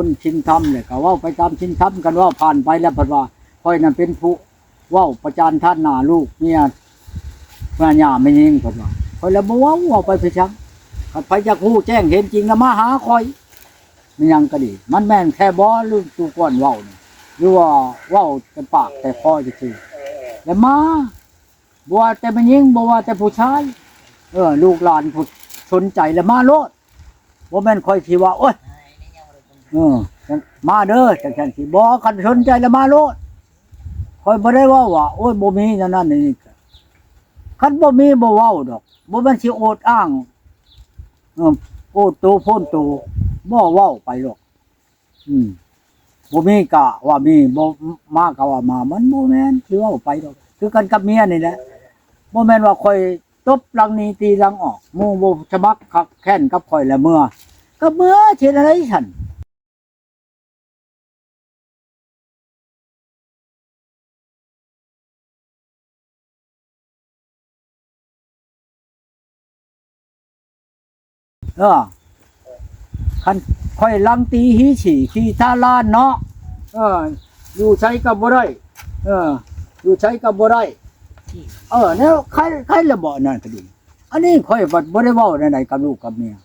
คนชินธรรมเลยก็เว้าไปตามชินธรรมกันว่าผ่านไปแล้วเพิ่นว่าค่อยนั่นเป็นผู้เว้าประจานท่านหน้าลูกเมียแม่ย่าไม่ยิงเพิ่นว่าค่อยแล้วบ่เว้าไปเพิ่นจังคันไผจักฮู้แจ้งเห็นจริงแล้วมาหาค่อยมันยังก็ดีมันแม่นแค่บ่ลืมตูก่อนเว้านี่หรือว่าเว้าแต่ปากแต่คอซื่อๆแล้วมาบ่ว่าแต่ไม่ยิงบ่ว่าแต่ผู้ชายลูกหลานผู้สนใจแล้วมาโลดบ่แม่นค่อยสิว่าโอ๊ยมาเด้อจังๆสิบ่คันสนใจแล้วมาโลดค่อยบ่ได้ว่าโอ้ยบ่มีนั่นนี่คันบ่มีบ่เว้าดอกบ่แม่นสิโอดอ้างโอดโตโพ้นโตบ่เว้าไปหรอกบ่มีกะว่ามีบ่มาก็ว่ามามันบ่แม่นสิเว้าไปดอกคือกันกับเมียนี่แหละบ่แม่นว่าค่อยตบหลังนี้ตีหลังออกหมู่บ่ฉบักคักแค้นกับข่อยแล้วเมื่อก็เมื่อเฮ็ดอะไรฉันคันค่อยลังตีหีฉี่ขี้ทาลานเนาะอยู่ใช้ก็บ่ได้อยู่ใช้ก็บ่ได้แล้วใครละบ่นั่นก็ดีอันนี้ค่อยบ่ได้เว้าไหนๆกับลูกกับเมีย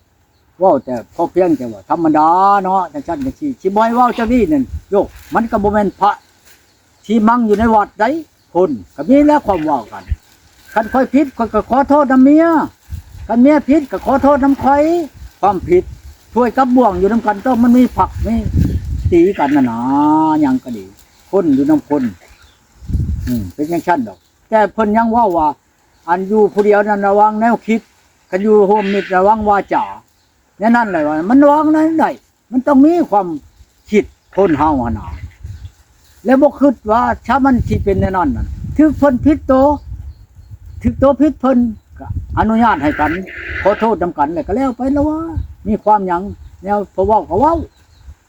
เว้าแต่พอเพียงแต่ว่าธรรมดาเนาะจังซั่นจังซี่สิบ่ให้เว้าจังนี้นั่นโยกมันก็บ่แม่นพระที่มั่งอยู่ในวัดใดคนก็มีแล้วความเว้ากันคันค่อยผิดก็ขอโทษนำเมียคันเมียผิดก็ขอโทษนำข่อยความผิดถ้วยกับบ่วงอยู่นำกันต้องมันมีผักมีตีกันน่ะนะหยังก็ดีคนอยู่นำคนเป็นจังซั่นดอกแต่เพิ่นยังเว้าว่าอันอยู่ผู้เดียวนั้นระวังแนวคิดกันอยู่โฮมมิตรระวังวาจาเนี่ยนั่นแหละว่ามันระวังนั้นได้มันต้องมีความคิดคนเฮาหั่นน่ะแล้วบ่คิดว่าถ้ามันสิเป็นแน่นอนนั่นถึกเพิ่นผิดโตผิดเพิ่นก็อนุญาตให้กันขอโทษนำกันแล้วก็แล้วไปแล้วว่ามีความหยังแนวเพราะว่าก็เว้า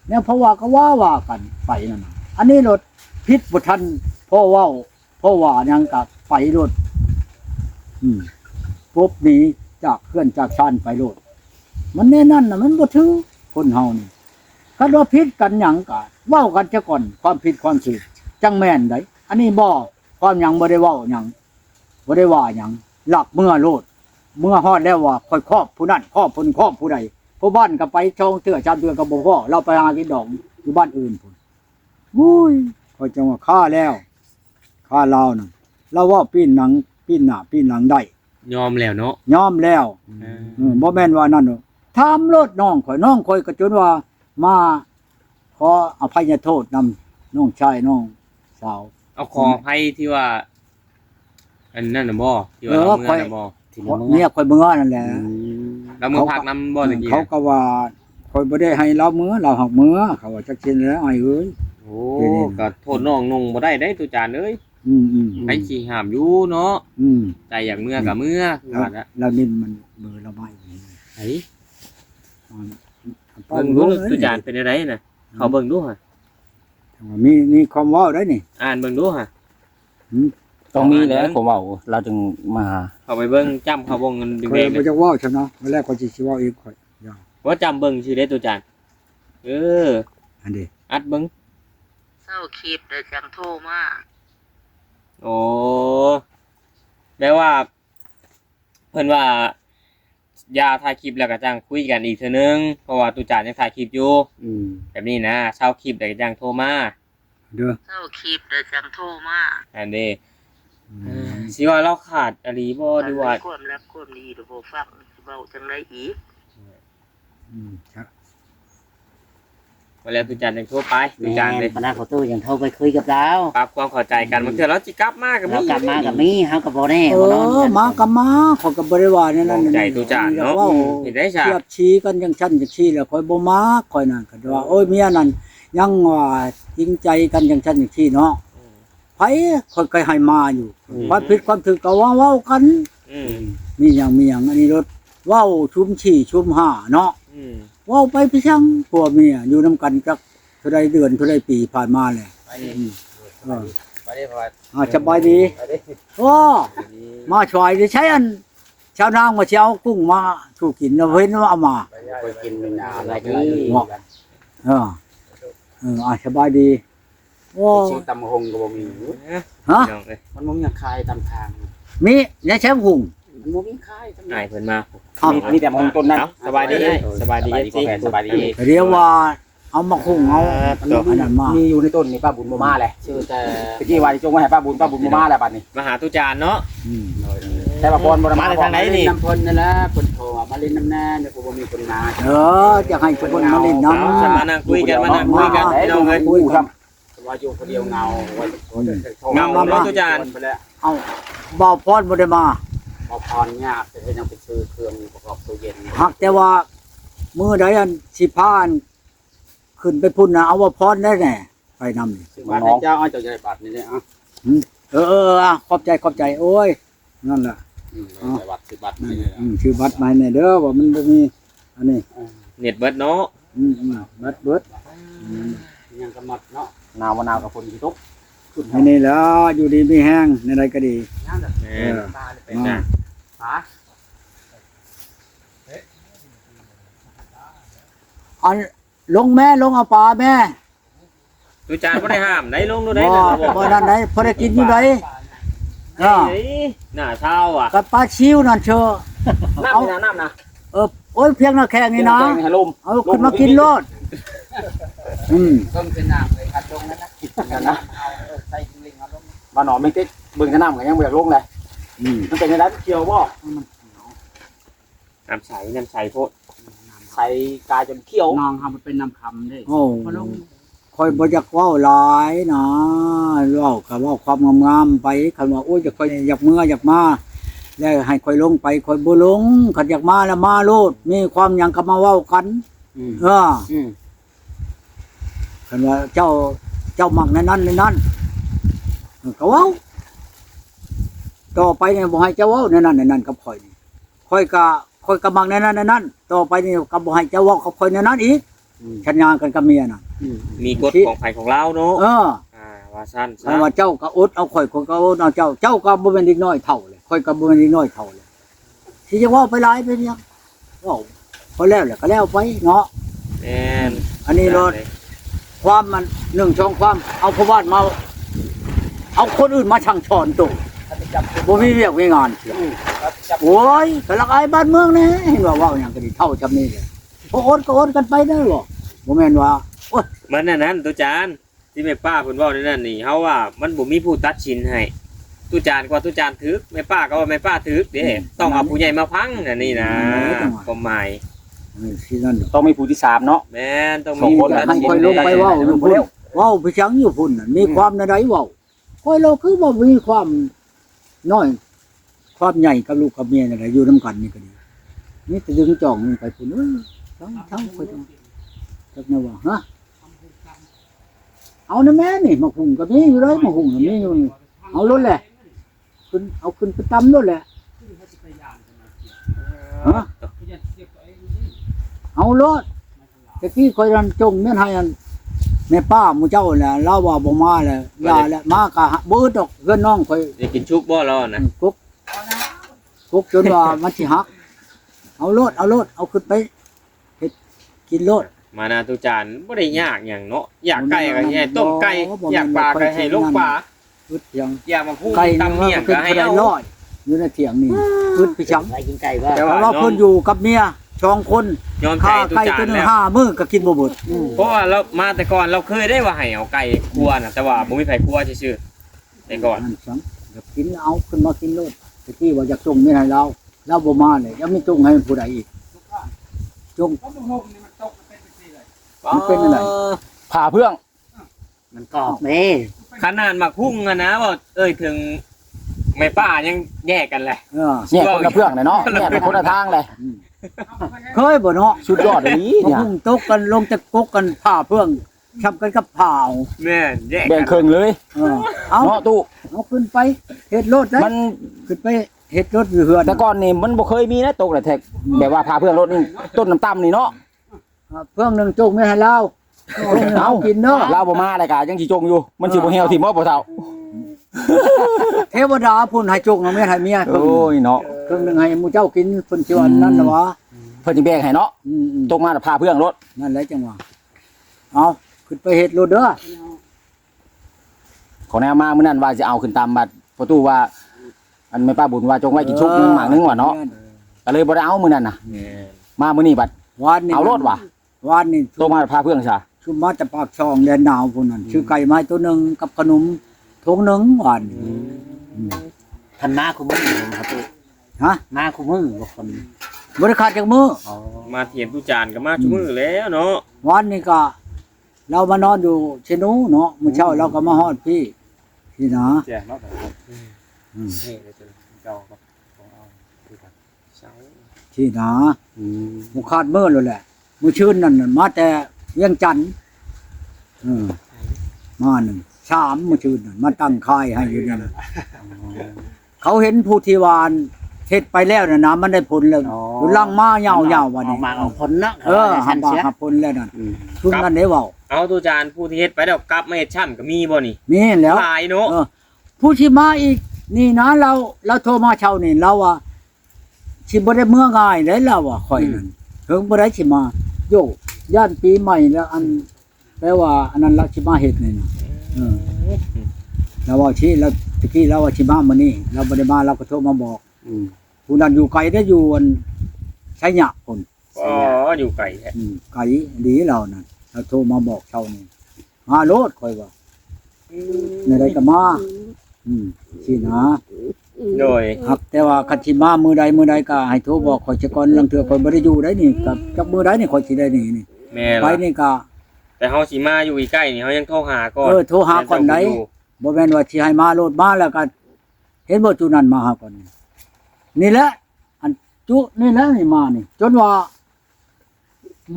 แนวเพราะว่าก็ว่ากันไปนั่นน่ะอันนี้รถผิดบ่ทันเพราะเว้าเพราะว่าหยังก็ไปรถปุ๊บหนีจากเพื่อนจากชานไปโลดมันแน่นั่นน่ะมันบ่ถือคนเฮานี่คันว่าผิดกันหยังก็เว้ากันซะก่อนความผิดความถูกจังแม่นได้อันนี้บ่ความหยังบ่ได้เว้าหยังบ่ได้ว่าหยังหลับเมื่อโลดเมื่อฮอดแล้วว่าค่อยครอบผู้นั้นครอบผู้ใดผู้บ้านก็ไปช่องเตื้อชามเตื้อก็บ่พอเราไปหากินดอกอยู่บ้านอื่นพุ่นอุ้ยค่อยจังว่าฆ่าแล้วฆ่าเรานั่นเราว่าปีนหนังปีนหน้าปีนหลังได้ยอมแล้วเนาะยอมแล้วบ่แม่นว่านั่นถามโลดน้องข่อยก็จนว่ามาขออภัยโทษนำน้องชายน้องสาวเอาขออภัยที่ว่าอันนั่นน่ะบ่ที่ว่าเราเมื่อน่ะบ่ที่เมียข่อยเมื่อนั่นแหละเรามือพักนำบ่ตะกี้เขาก็ว่าข่อยบ่ได้ให้เราเมื่อเราหักเมื่อเขาว่าจักชินแล้วอ้ายเอ้ยโอ้ก็โทษน้องนุ่งบ่ได้ตุจานเอ้ยไผสิห้ามอยู่เนาะใจอยากเมื่อก็เมื่อว่าแล้วเรานิ่มมันเบอร์เราไม่ไผเบิ่งดูตุจานเป็นไดน่ะเขาเบิ่งดูฮะมีความเว้าได้นี่อ่านเบิ่งดูฮะต้องมีแล้วผมว่าเราจึงมาเข้าไปเบิ่งจำเขาวงเงินแดงๆบ่จักเว้าซั่นเนาะมื้อแรกก็สิเว้าอีกข่อยว่าจำเบิ่งสิได้ตุจานอันนี้อัดเบิ่งเศร้าคลิปได้จังโทรมาโอ้แปลว่าเพิ่นว่าอย่าถ่ายคลิปแล้วก็จังคุยกันอีกเทื่อนึงเพราะว่าตุจานยังถ่ายคลิปอยู่แบบนี้นะเช้าคลิปได้จังโทรมาเด้อเศร้าคลิปได้จังโทรมาอันนี้สิว่าเราขาดอลีบ่ดีว่าความรักความดีเดี๋ยวบ่ฟังสิเว้าจังได๋อีกครับมาแล้วตุจานยังโทรไปตุจานเลยคณะเขาตู้ยังโทรไปคุยกับเราปรับความเข้าใจกันบางเทื่อเราสิกลับมาก็มีกลับมาก็มีเฮาก็บ่แน่บ่นอนมาก็มาเขาก็บ่ได้ว่านั่นใจตุจานเนาะเห็นได้ซะเทียบชี้กันจังซั่นจังซี่แล้วค่อยบ่มาค่อยนั่นก็ว่าโอ้ยเมียนั่นยังว่าจริงใจกันจังซั่นจังซี่เนาะไผค่อยให้มาอยู่ความผิดความถูกก็เว้ากันมีหยังอันนี้รถเว้าชุมชี่ชุมห่าเนาะเว้าไปพี่ช่างผัวเมียอยู่นำกันจักเท่าใดเดือนเท่าใดปีผ่านมาแหละไปได้พอสบายดีโอ้มาช่วยได้ใช้อันชาวนางมาสิเอากุ้งมาสู่กินเว้นว่าเอามาไปกินอะไรดี สบายดีโอ้ ชื่อตำหงก็บ่มี ฮะ น้องเอ้ย มันบ่มีขายตามทาง มีในแชมป์หุ่ง มันบ่มีขายตาม อ้ายเพิ่นมา มีแต่มงต้นนั้น เอ้าสบายดีอ้ายสบายดี FC สบายดี เรียกว่าเอามาหุ่งเอาอันนั้นมา มีอยู่ในต้นนี่ป้าบุญบ่มาแหละชื่อแต่ตะกี้ว่าสิจงไว้ให้ป้าบุญบ่มาแล้วบัดนี้ มาหาตุจานเนาะ แต่ว่าบอลบ่ได้ มาจากทางไหนนี่ น้ำเพิ่นนั่นแหละเพิ่นโทรมาเล่นน้ำแน่เดี๋ยวบ่มีคนมา จะให้ทุกคนมาเล่นน้ เอาจะมานั่งคุยกันมานั่งคุยกันพี่น้องเอ้ย คุยครับว่าอยู่คนเดียวเงาว่า เงาเนาะตุจาน ำเอาบ่าวพรบ่ได้มา บ่พรยากแต่ยังไปซื้อเครื่องประกอบตู้เย็น หักแต่ว่ามื้อใดอันสิพานขึ้นไปพุ่นน่ะเอาว่าพรได้แน่ไปนำนี่ ซื้อบัตรให้เจ้าเอาเจ้าใหญ่บัตรนี่อ่ะ ขอบใจโอ้ยนั่นแหละ บัตรซื้อบัตรนี่ ชื่อบัตรมาเนี่ยเด้อว่ามันบ่มีอันนี้ เน็ตเบิดเนาะ บัตรเบิด ยังกำหนดเนาะหนาวหนาวกับฝนที่ตก อันนี้แหล้วอยู่ดีมีแห้งในใดก็ดี แม่นเป็นจ้ะ อันลงแม่ลงเอาปลาแม่ ตุจานบ่ได้ห้ามได้ลงดูได้ บ่ นะ บ่นั่นไหนพอได้กินอยู่ไหน เฮ้ยหน้าเช้าอ่ะ กับปลาชิวนั่นเชอ น้ำนะ โอ้ยเพียงหน้าแข้งนี่นะ ให้ลม เอาขึ้นมากินโลด ต้มเป็นน้ำเลยคัดลงนั่นนะกินกันนะใส่ลิงเอาลงบ้านหนอไม่ติดเบิ่งน้ำกันยังบ่อยากลงเลยมันเป็นอะไรเกี่ยวบ่ น้ำใสโพด ใส่กายจนเขี้ยว น้องทำมันเป็นน้ำคำได้ โอ้คอยบ่อยากเว้าหลายนะเว้าก็เว้าความงามๆไปคันว่าโอ้ยจะค่อยอยากเมื่ออยากมาแล้วให้ค่อยลงไปค่อยบ่ลงคันอยากมาแล้วมาโลดมีความหยังก็มาเว้ากันคันว่าเจ้ามักในนั้นก็เว้าต่อไปเนี่ยบ่ให้เจ้าเว้าในนั้นกับข่อยนี่ข่อยก็มักในนั้นต่อไปนี่ก็บ่ให้เจ้าเว้ากับข่อยในนั้นอีกชัญญากันกับเมียน่ะ มีกฎของไผของเราเนาะว่าซั่น เพราะว่าเจ้าก็อดเอาข่อยก็อดเอาเจ้าก็บ่แม่นเด็กน้อยเท่าเลยข่อยก็บ่แม่นเด็กน้อยเท่าเลยสิจะเว้าไปหลายเป็นหยังเว้าพอแล้วแหละก็แล้วไปเนาะ แม่น อันนี้รถความมัน1 2ความเอาพระวาดมาเอาคนอื่นมาช่างชอนตัวบ่มีเวียกมีงานโอ้ยกะลักอายบ้านเมืองแน่เห็นว่าเว้าหยังก็ดีเท่าจำนี้เลยพออดก็อดกันไปได้บ่บ่แม่นว่าโอ้ย มันนั้นตุจานที่แม่ป้าเพิ่นเว้าในนั้นนี่เฮาว่ามันบ่มีผู้ตัดสินให้ตุจานกว่าตุจานถึกแม่ป้าก็ว่าแม่ป้าถึกเด้ต้องเอาผู้ใหญ่มาพังนี่นะความหมาย สินั่น ต้องมีผู้ที่3เนาะ แม่นต้อง มี มี คนให้ค่อยลงไปเว้าอยู่พุ่นเว้าไปจังอยู่พุ่นน่ะมีความในใดเว้าค่อยเราคือบ่มีความน้อยความใหญ่กับลูกกับเมียนั่นแหละอยู่นํกันนี่ก็ดีนี่จะดึงจ่องมันไปพุ่นทั้งค่อยจักแนวว่าฮะเอานะแม่นี่มาหุงก็มีอยู่เลยมาหุงก็มีอยู่นี่เอารถแหละขึ้นไปตำรถแหละฮะเอารถตะกี้คอยรันจงแม่นให้อันแม่ป้าหมู่เจ้าแหละเล่าว่าบ่มาแล้วยาแล้วมากะบ่ดอกเพื่อนน้องคอย ได้กินชุบบ่แล้วนะ กุ๊กจนว่ามันสิหักเอารถเอาขึ้นไปเฮ็ดกินรถ มานาตุจานบ่ได้ยากหยังเนาะอยากไก่ก็ให้ต้มไก่อยากปลาก็ให้ลงปลา อึดเถียง อยากมาพูด ไก่ ตำเมี่ยงก็ให้เอา ร้อยอยู่ในเถียงนี่อึดไปจัง ใครกินไก่บ่ แต่ เพ ว่า ราะว่าเพิ่นอยู่กับเมีย2คน ยอมใจ ค่า ตุ ไก่ จา ตัวน นึง แล้ว 5มื้อก็กินบ่หมด เพราะว่าเรามาแต่ก่อนเราเคยได้ว่าให้เอาไก่ครัวน่ะแต่ว่าบ่มีไผครัวซื่อๆแต่ก่อน นั่นจังอยากกินเอาขึ้นมากินรถตะกี้ว่าอยากจงไม่ให้เราบ่มาเลยยังไม่จงให้ผู้ใดอีกจง มันเป็นอะไร ผ่าเพื่อง มันกรอบเด้ ขนาดหมักหุ้งอะนะว่าถึงแม่ป้ายังแยกกันแหละ เนี่ยคนละเพื่องเลยเนาะเนี่ยเป็นคนละทางเลย เคยบ่เนาะ สุดยอดเลยนี่ มา เนี่ย พุ่งตกกันลงจากกกกันผ่าเพื่องทำกันกับผ่าเอา แม่นแยก แบ่ง กัน ครึ่งเลย เอา เนาะตู้ เอาขึ้นไปเฮ็ดรถได้ มัน ขึ้นไปเฮ็ดรถอยู่เฮือน แต่ก่อนนี่มันบ่เคยมีนะตกแต่แท็กแบบว่าพาเพื่อนรถนี่ต้นน้ำต่ำนี่เนาะ เพื่องหนึงจงไม่ให้เราเอากินเนาะ เราบ่มาเลยกะยังสิจงอยู่ มันสิบ่เหี่ยวที่บ่บ่เท่า เทวดาพุ่นให้จงเอาแม่ให้เมีย โอ้ยเนาะ เครื่องหนึงให้หมู่เจ้ากินเพิ่นสิว่านั่นน่ะวะ เพิ่นสิแบ่งให้เนาะ อืม ตกมาแล้วพาเพื่อนรถ นั่นแหละจังหวะเอา ขึ้นไปเฮ็ดโลดเด้อ ขอแนวมามื้อนั้นว่าจะเอาขึ้นตามบัดประตูว่า อันแม่ป้าบุญว่าจงไว้กินชุบนึงหมากนึงว่ะเนาะก็เลยบ่ได้เอามื้อนั้นน่ะ แม่น มามื้อนี้บัด วานนี่ เอาโลดว่ะ วานนี่ โตมาพาเพื่อนซะ ชุมมาแต่ปากช่องแดนหนาวพุ่นนั่นชื่อไก่ไม้ตัวหนึงกับขนมถุงหนึงวานนี่ ทันมาคุมือครับตู้ ฮะ มาคุมือบ่คน บ่ได้ขาดจากมือ อ๋อ มาเทียนตุจานก็มาชุมือแล้วเนาะ วันนี้ก็เรามานอนอยู่เชนูเนาะมื้อเช้าเราก็มาฮอดพี่นะ แจ้งเนาะ อืม นี่เลยเจ้ากับของเอาคือกันเช้า ที่นะบ่ขาดมือแล้วแหละมื้อชื่นนั่นน่ะมาแต่เวียงจันทน์มาหนึ่งชามมื้อชื่นนั่นมาตั้งค่ายให้อยู่นี่นะเขาเห็นผู้ที่วานเฮ็ดไปแล้วน่ะนะมันได้ผลแล้วอยู่ลังมาเหยาวๆวันนี้ มาเอาผลเนาะ หับหับผลแล้วนั่นชุมนั้นได้เว้า เอาตุจานผู้ที่เฮ็ดไปแล้วกลับมาเฮ็ดช่ำก็มีบ่นี่ มีแล้ว หลายเนาะ ผู้ที่มาอีกนี่นะเราโทรมาเช้านี่เราว่าสิบ่ได้เมื่อง่ายเลยเราว่าข่อยนั่นถึงบ่ได้สิมาโยย่านปีใหม่แล้วอันแปลว่าอันนั้นเราสิมาเฮ็ดนี่นะเราว่าชี้เราตะกี้เราว่าสิมามื้อนี้เราบ่ได้มาเราก็โทรมาบอกผู้นั้นอยู่ไกลได้อยู่อันชัยยะพุ่น อ๋ออยู่ไกลแท้ ไกลดีเรานั่นเราโทรมาบอกเช้านี่มาโลดข่อยว่าในใดก็มาสินะ โดย ครับแต่ว่าคันสิมามื้อใดก็ให้โทรบอกข่อยสิก่อนลังเทื่อข่อยบ่ได้อยู่ได้นี่กับจักมื้อใดนี่ข่อยสิได้นี่ แม่ ไป ล่ะ นี่ก็ แต่เฮาสิมาอยู่อีกใกล้นี่เฮายังโทรหาก่อน โทรหาก่อนได้บ่แม่นว่าสิให้มาโลดมาแล้วก็เห็นบ่จุนั้นมาหาก่อนนี่แหละอันจุนี่แหละนี่มานี่จนว่า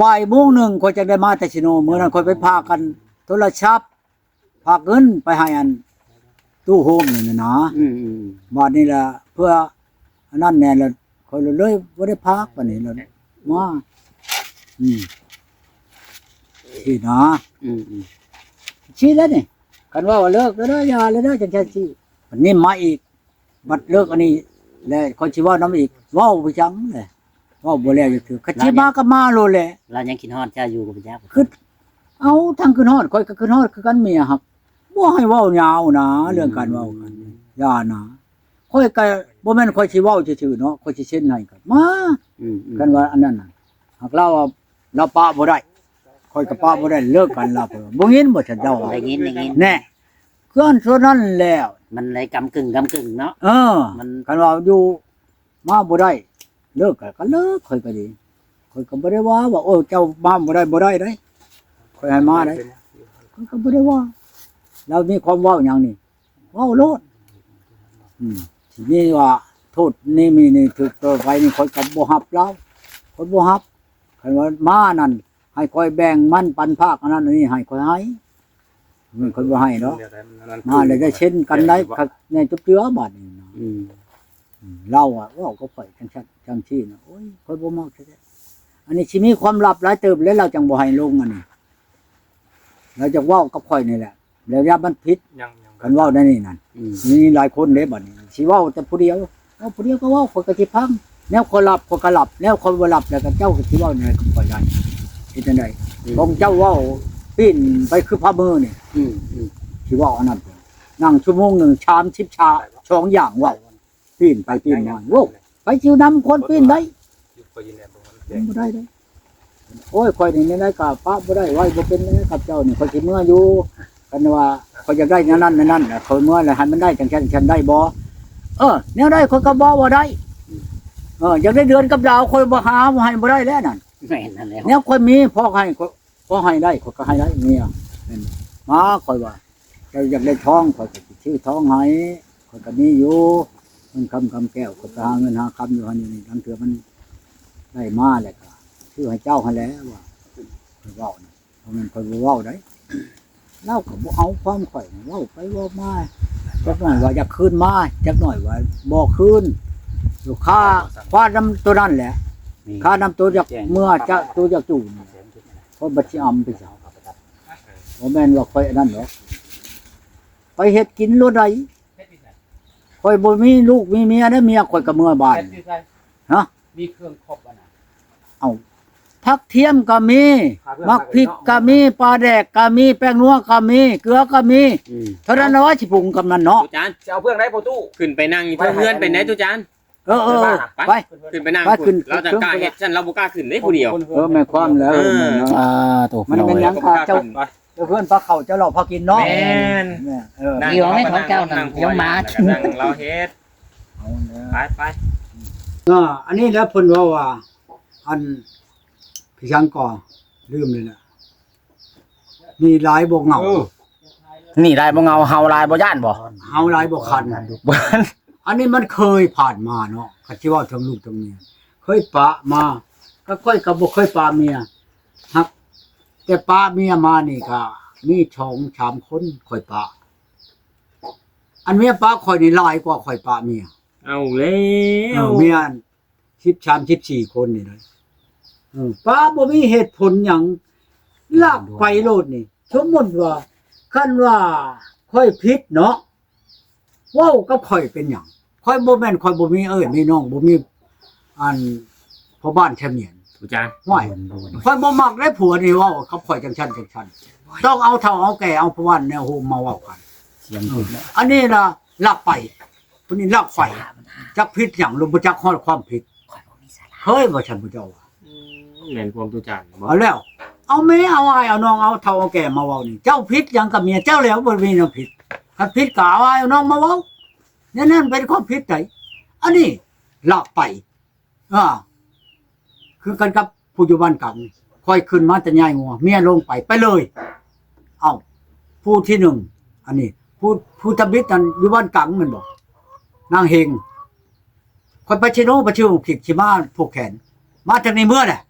บ่ายโมงหนึงข่อยจะได้มาแต่สิโนมื้อนั้นข่อยไปพากันโทรศัพท์ฝากเงินไปให้อันตู้โฮมนี่นะ บาดนี้ล่ะเพื่ออันนั้นแน่ละคอยเลยบ่ได้พักปานนี้แล้วมาที่นะชี้แล้วนี่กันว่าเลิกแล้วเด้ออย่าแล้วเด้อจังซี่วันนี้มาอีกบัดเลิกอันนี้แล้วคนสิเว้านำอีกเว้าไปจังเลยเว้าบ่แล้วอยู่ถือคันสิมาก็มาโลดแหละ เรายังคิดฮอดเจ้าอยู่กับยักษ์ คือเอาทางขึ้นฮอดข่อยก็ขึ้นฮอดคือกันเมียครับบ่ให้เว้ายาวนะเรื่องการเว้ากันอย่านะข่อยก็บ่แม่นข่อยสิเว้าซื่อๆเนาะข่อยสิเซ็นให้กันมากันว่าอันนั้นน่ะหากเราว่าเราปะบ่ได้ข่อยก็ปะบ่ได้เลิกกันลาเพิ่นบ่ยินบ่ฉันเจ้าว่า ได้ยิน แน่เคลื่อนส่วนนั้นแล้ว มันเลยกำกึ่งเนาะ มันกันว่าอยู่มาบ่ได้เลิกกันก็เลิกข่อยก็ดีข่อยก็บ่ได้ว่าโอ้เจ้ามาบ่ได้เด้ข่อยให้มาได้ข่อยก็บ่ได้ว่าเรามีความเว้าหยังนี่เว้าโลดทีนี้ว่าโทษนี่มีนี่ถูกตัวไปนี่ข่อยก็บ่รับแล้วข่อยบ่รับคันว่ามานั่นให้ข่อยแบ่งมันปันภาคอันนั้นอันนี้ให้ข่อยให้มันข่อยบ่ให้เนาะมาเลยได้เช่นกันได้ในจุบเจือบาดนี้เนาะเราอ่ะเว้าก็ข่อยจังซี่นะโอ้ยข่อยบ่มักแท้ๆอันนี้สิมีความลับหลายเติบแล้วเราจังบ่ให้ลงอันนี้เราจะเว้ากับข่อยนี่แหละแล้วยามันผิดกันเว้าได้นี่นั่นมีหลายคนเด้บัดนี้สิเว้าแต่ผู้เดียวเอาผู้เดียวก็เว้าข่อยก็สิพังแนวคนหลับคนก็หลับแนวคนบ่หลับแล้วก็เจ้าก็สิเว้าในกับข่อยได้เฮ็ดจังได๋ของเจ้าเว้าปิ้นไปคือพามือนี่สิเว้าอันนั้นนั่งชั่วโมงนึงชาม10ชา2อย่างเว้าปิ้นไปปิ้นมาโว้ไปสินำคนปิ้นได้บ่ได้เด้โอ้ยข่อยนี่ได้ก็ปะบ่ได้ไว้บ่เป็นกับเจ้านี่ข่อยสิเมื่ออยู่กันว่าข่อยอยากได้นั่นข่อยเมื่อแล้วให้มันได้จังฉันได้บ่แนวได้ข่อยก็บ่ได้อยากได้เดือนกับดาวข่อยบ่หาบ่ให้บ่ได้แล้วนั่น แม่นนั่นแหละ แนวข่อยมีพอให้พอให้ได้ข่อยก็ให้ได้เมียมาข่อยว่าเจ้าอยากได้ทองข่อยก็สิชื่อทองให้ข่อยก็มีอยู่มันคำแก้วข่อยก็หาเงินหาคำอยู่หั่นนี่ทั้งเถื่อมันได้มาแล้วก็ชื่อให้เจ้าหั่นแหล้วว่าข่อยเว้านะเพราะมันข่อยบ่เว้าได้เล่าก็บ่เอาความข่อยเว้าไปเว้ามาจักหน่อยว่าอยากคืนมาจักหน่อยว่าบ่คืนลูกค้าฟ้านำตัวนั้นแหละค่านำตัวจากเมื่อจะตัวจากจู่เพราะบัดสิอำไปเจ้าบ่แม่นว่าข่อยอันนั้นหรอกไปเฮ็ดกินโลดใดข่อยบ่มีลูกมีเมียได้เมียข่อยก็เมื่อบ้านฮะ มีเครื่องครบอ่ะนะ เอาไผ ผักเทียมก็มีมักพริกก็มีปลาแดกก็มีแป้งนัวก็มีเกลือก็มีเท่านั้นว่าสิปรุงกับมันเนาะ ตุจาน จะเอาเพื่อนได้พอตู้ ขึ้นไปนั่งอยู่เทิงเฮือนเป็นไหนตุจาน เออไป ขึ้นไปนั่ง ไปขึ้น เราจะกล้าเฮ็ดฉันเราบ่กล้าขึ้นได้ผู้เดียว แม่ความแล้ว ตัว มันเป็นหยังค่ะเจ้าเพื่อนปลาเข่าเจ้าเราพากินเนาะ แม่น เดี๋ยวให้ของเจ้านั่งยงมา นั่งเราเฮ็ดไป อันนี้แล้วเพิ่นว่าอันพี่ช่างก่อลืมเลยนะมีหลายบ่เหงา นี่ลายบ่เงาเฮาลายบ่ย่านบ่ เฮาหลายบ่คันอันนี้มันเคยผ่านมาเนาะก็สิว่าทั้งลูกทั้งเมียเคยปะมาก็ค่อยก็บ่เคยปะเมียฮักแต่ปะเมียมานี่ก็มี2-3คนค่อยปะอันเมียปะค่อยนี่หลายกว่าค่อยปะเมีย เอาแล้ เมีย13-14คนนี่เลยปะบ่มีเหตุผลหยังลากไปโลดนี่สมมุติว่าคันว่าค่อยผิดเนาะเว้ากับข่อยเป็นหยังข่อยบ่แม่นข่อยบ่มีมีน้องบ่มีอันพ่อบ้านแท้เมียน ตุจาน ห้วยข่อยบ่มักได้ผัวนี่เว้ากับข่อยจังซั่นต้องเอาเฒ่าเอาแก่เอาพ่อบ้านแนวโฮมมาเว้ากัน เสียงผิดแล้ว อันนี้น่ะลักไปผู้นี้ลักไฟจักผิดหยังลงบ่จักฮอดความผิดเคยบ่ฉันบ่เจ้าว่า แม่นความตุจานบ่ เอาแล้ว เอาแม่เอาอ้ายเอาน้องเอาเฒ่าเอาแก่มาเว้านี่เจ้าผิดหยังกับเมียเจ้าแล้วบ่มีน้ำผิดคันผิดก็เอาอ้ายเอาน้องมาเว้านั่นเป็นความผิดไดอันนี้ลักไปคือกันกับผู้อยู่บ้านกันค่อยขึ้นมาแต่ยายงัวเมียลงไปเลยเอาผู้ที่หนึ่งอันนี้ผู้ตะบิดนั่นอยู่บ้านกังมันบอกนางเฮงค่อยไปชิโนไปชิวผิดชิมาผูกแขนมาจากในเมื่อแหละ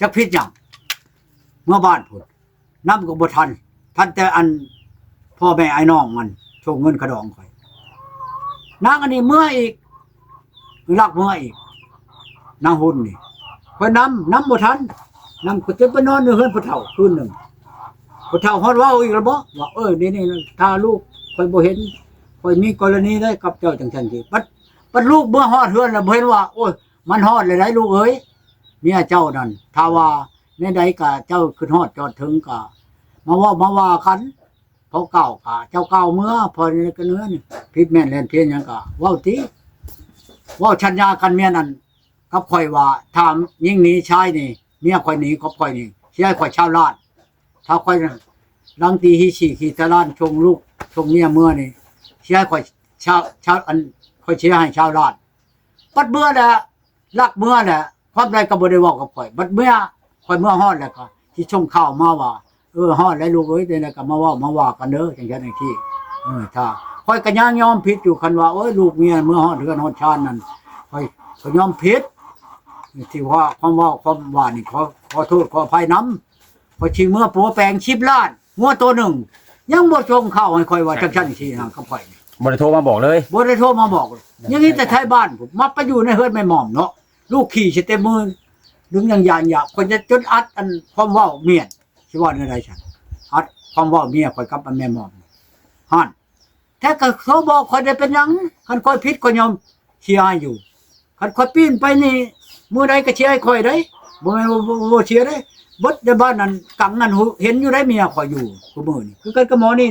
จักผิดหยังเมื่อบ้านพุ่นนำก็บ่ทันแต่อันพ่อแม่ไอ้น้องมันโชงเงินกระดองข่อยนางอันนี้เมื่ออีกลักเมื่ออีกนางหุ่นนี่ข่อยนำบ่ทันนำก็จะไปนอนอยู่เฮือนผู้เฒ่าคืนหนึงผู้เฒ่าฮอดเว้าอีกแล้วบ่ว่านี่ถ้าลูกข่อยบ่เห็นข่อยมีกรณีได้กับเจ้าจังซั่นสิปัดลูกเมื่อฮอดเฮือนแล้วบ่เห็นว่าโอ้ยมันฮอดเลยได้ลูกเอ้ยเมียเจ้านั่นถ้าว่าในใดก็เจ้าขึ้นฮอดจอดถึงก็มาว่ากันเพราะเก่าก็เจ้าเก่าเมื่อพอนี่ก็เนื้อนี่ผิดแม่นเล่นเพียงหยังก็เว้าติเว้าชัญญากันเมียนั่นกับข่อยว่าถ้ายิ่งหนีชายนี่เมียข่อยหนีกับข่อยนี่สิให้ข่อยชาวลาดถ้าข่อยลังตีฮีฉีขี่ตะลานชงลูกชงเมียเมื่อนี่สิให้ข่อยชาวอันข่อยสิให้ชาวลาดปัดเมื่อแหละลักเมื่อแหละความใดก็บ่ได้เว้ากับข่อยบัดเมื่อข่อยเมื่อฮอดแล้วก็สิชงข้าวมาว่าฮอดแล้วลูกเอ้ยเดี๋ยวนี้ก็มาว่ากันเด้อจังซั่นจังซี่ถ้าข่อยก็ยังยอมผิดอยู่คันว่าโอ้ยลูกเมียเมื่อฮอดเรือนฮอดชานนั่นข่อยก็ยอมผิดที่ว่าความว่านี่ขอโทษขออภัยนำข่อยชิงเมื่อปัวแปลง10 ล้านงัวตัวหนึ่งยังบ่ชงข้าวให้ข่อยว่าจังซั่นจังซี่กับข่อย บ่ได้โทรมาบอกเลย บ่ได้โทรมาบอกอย่างนี้แต่ไทยบ้านผมมาไปอยู่ในเฮือนแม่หม่อมเนาะลูกขี่สิเต็มมือดึงอย่างยานอยากคนจะจนอัดอันความเว้าเมียสิว่าได้ฉันอัดความเว้าเมียข่อยกับแม่หม่อมหั่นแต่ก็เขาบอกข่อยได้เป็นหยังคันข่อยผิดก็ยอมเชียร์ให้อยู่คันข่อยปีนไปนี่มื้อใดก็เชียร์ให้ข่อยได้บ่แม่นบ่เชียร์ได้บดในบ้านนั้นกังนั้นเห็นอยู่ได้เมียข่อยอยู่ซุมื้อนี่คือกันกับหมอนี่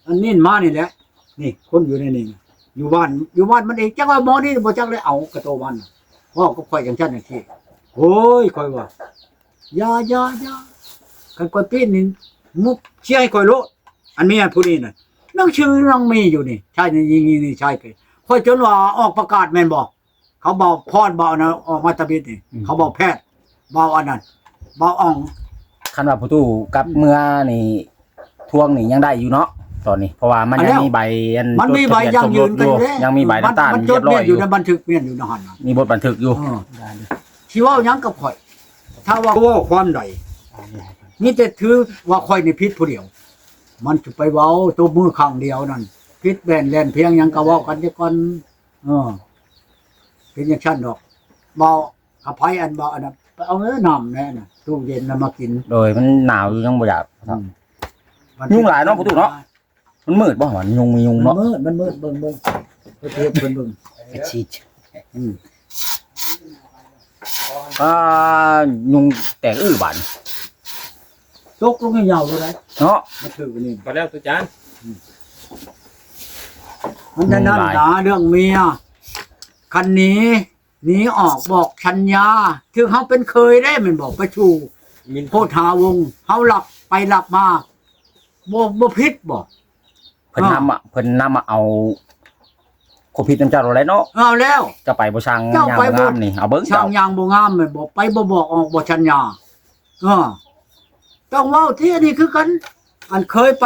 อันนี้มานี่แหละนี่คนอยู่ในนี่อยู่บ้านมันเองจักว่าหมอนี่บ่จักเลยเอากระโตมันว่าก็ค่อยจังซั่นจังซี่โอ้ยค่อยว่าอย่าคันค่อยปีนนี่มุกเชียร์ให้ค่อยโลอันเมียผู้นี้น่ะน้องชื่อน้องมีอยู่นี่ใช่นี่ใช่ค่อยจนว่าออกประกาศแม่นบ่เขาบอกพรบ่นะออกมาตะบิดนี่เขาบอกแพทย์บ่อันนั้นบ่อ่อง คันว่าผู้ตู้กับเมื่อนี่ทวงนี่ยังได้อยู่เนาะตอนนี้เพราะว่ามันยังมีใบมันมีใบยังยืนกันเด้ ยังมีใบน้ำตาล มันจ เรีย ด บร้อย อ อยู่ ในบันทึกเมียนอยู่ในหัน มีบทบันทึกอยู่ ที่ว่าหยังกับข่อยถ้าว่าความใดนี่แต่ถือว่าข่อยนี่ผิดผู้เดียว มันสิไปเว้าตัวมือข้างเดียวนั่นผิดแล่นเพียงหยังก็เว้ากันจักก่อนเป็นจังซั่นดอกบ่อภัยอันบ่อันนั้นไปเอาน้ำแน่น่ะตู้เย็นน่ะมากิน โดยมันหนาวอยู่ยังบ่อยากยุ่งหลายเนาะผู้ตู้เนาะมันมืดบ่หวันยุงมียุงเนาะ มันมืดเบิ่งประเทศเบิ่ง ชีด ข ยุงแตกอื้อบาน ตกลงให้ยาวเลย เนาะ มาถือนี่ มาแล้วตุจาน มันจะนั่นหนาเรื่องเมียคันนี้หนีออกบอกชัญญาถึงเขาเป็นเคยได้มันบอกประชู มิน โพธาวงศ์เขาหลับไปหลับมาบ่พิษบอก เพิ่นนำมาเอาโคพิดน้ำเจ้าเราแล้วเนาะ เอาแล้ว จะไปบ่ช่าง เจ้า ยาม ไปบ่ งามนี่เอาเบิ่ง ช่า เจ้าง ยางบ่งามมันบอกไปบ่บอกออกบ่ชัญญาต้องเว้าที่อันนี้คือกัน อันเคยไป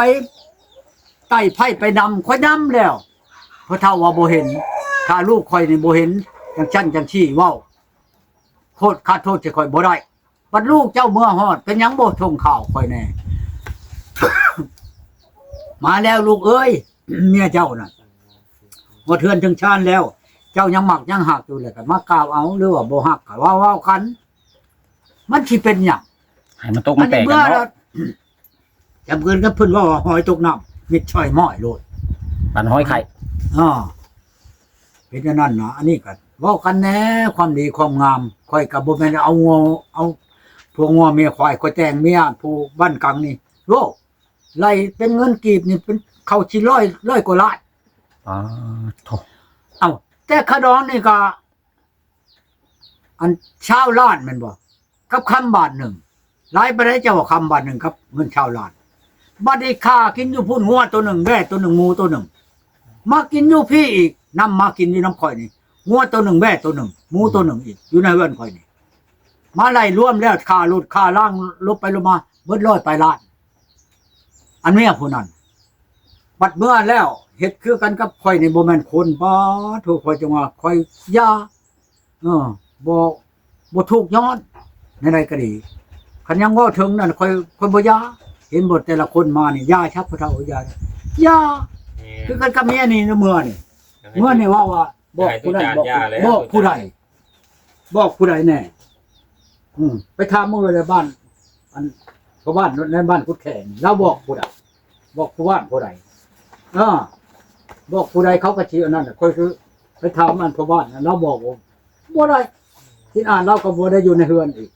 ไต่ไผ่ไปนำค่อยนำแล้วเพราะเท่าว่าบ่เห็นถ้าลูกค่อยนี่บ่เห็นจังชั้นจังชี้เว้าโทษค่าโทษจะค่อยบ่ได้บัดลูกเจ้าเมื่อฮอดเป็นหยังบ่ทงข่าวค่อยแน่ มาแล้วลูกเอ้ย เมียเจ้าน่ะบ่เทือนถึงชานแล้ว เจ้ายังหมักยังหักอยู่เลยก็มากล่าวเอาหรือว่าบ่หักก็เว้ากัน มันสิเป็นหยัง ให้มันตกมันแตกกันเนาะ จำเกินก็เพิ่นว่าหอยตกน้ำมิดช่อยม้อยโลด ปันห้อยไข่ เป็นอย่างนั้นนะอันนี้ก็เว้ากันแน่ความดีความงามค่อยก็บ่แม่นเอางัวเอาพวกงัวเมียควายค่อยแต่งเมียผู้บ้านกลางนี่โลไล่เป็นเงินกีบนี่เป็นเข้าสิร้อยกว่าล้าน โถ เอ้าแต่ขะดองนี่ก็อันชาวล้านแม่นบ่กับคำบาทหนึ่งหลายบ่ได้เจ้าว่าคำบาทหนึ่งครับเงินชาวล้านบัดนี้ค่ากินอยู่พุ่นงัวตัวหนึ่งแว่ตัวหนึ่งหมูตัวหนึ่งมากินอยู่พี่อีกนำมากินอยู่น้ำข่อยนี่งัวตัวหนึ่งแว่ตัวหนึ่งหมูตัวหนึ่งอีกอยู่ในเรือนข่อยนี่มาไล่รวมแล้วค่ารถค่าล่างลบไปลงมาเบิดร้อยไปล้านอันเมียผู้นั้นบัดเมื่อแล้วเฮ็ดคือกันกับข่อยนี่บ่แม่นคนบ่ถูกข่อยจังว่าข่อยยาบ่ถูกย้อนในใดก็ดีคันยังเว้าถึงนั่นข่อยบ่ยาเห็นบทแต่ละคนมานี่ยาชักพระเฒ่ายาคือกันกับเมียนี่เมื่อนี่ว่าบอกผู้ใดบอกผู้ใดบอกผู้ใดแน่ไปถามมื้อในบ้านอันพ่อบ้านในบ้านกุดแขนแล้วบอกผู้ใดบอกผู้บ้านผู้ใดบอกผู้ใดเขาก็ชี้อันนั้นค่อยคือไปถามอันพ่อบ้านเราบอกบ่ได้ที่อ่านเราก็บ่ได้อยู่ในเฮือนอีก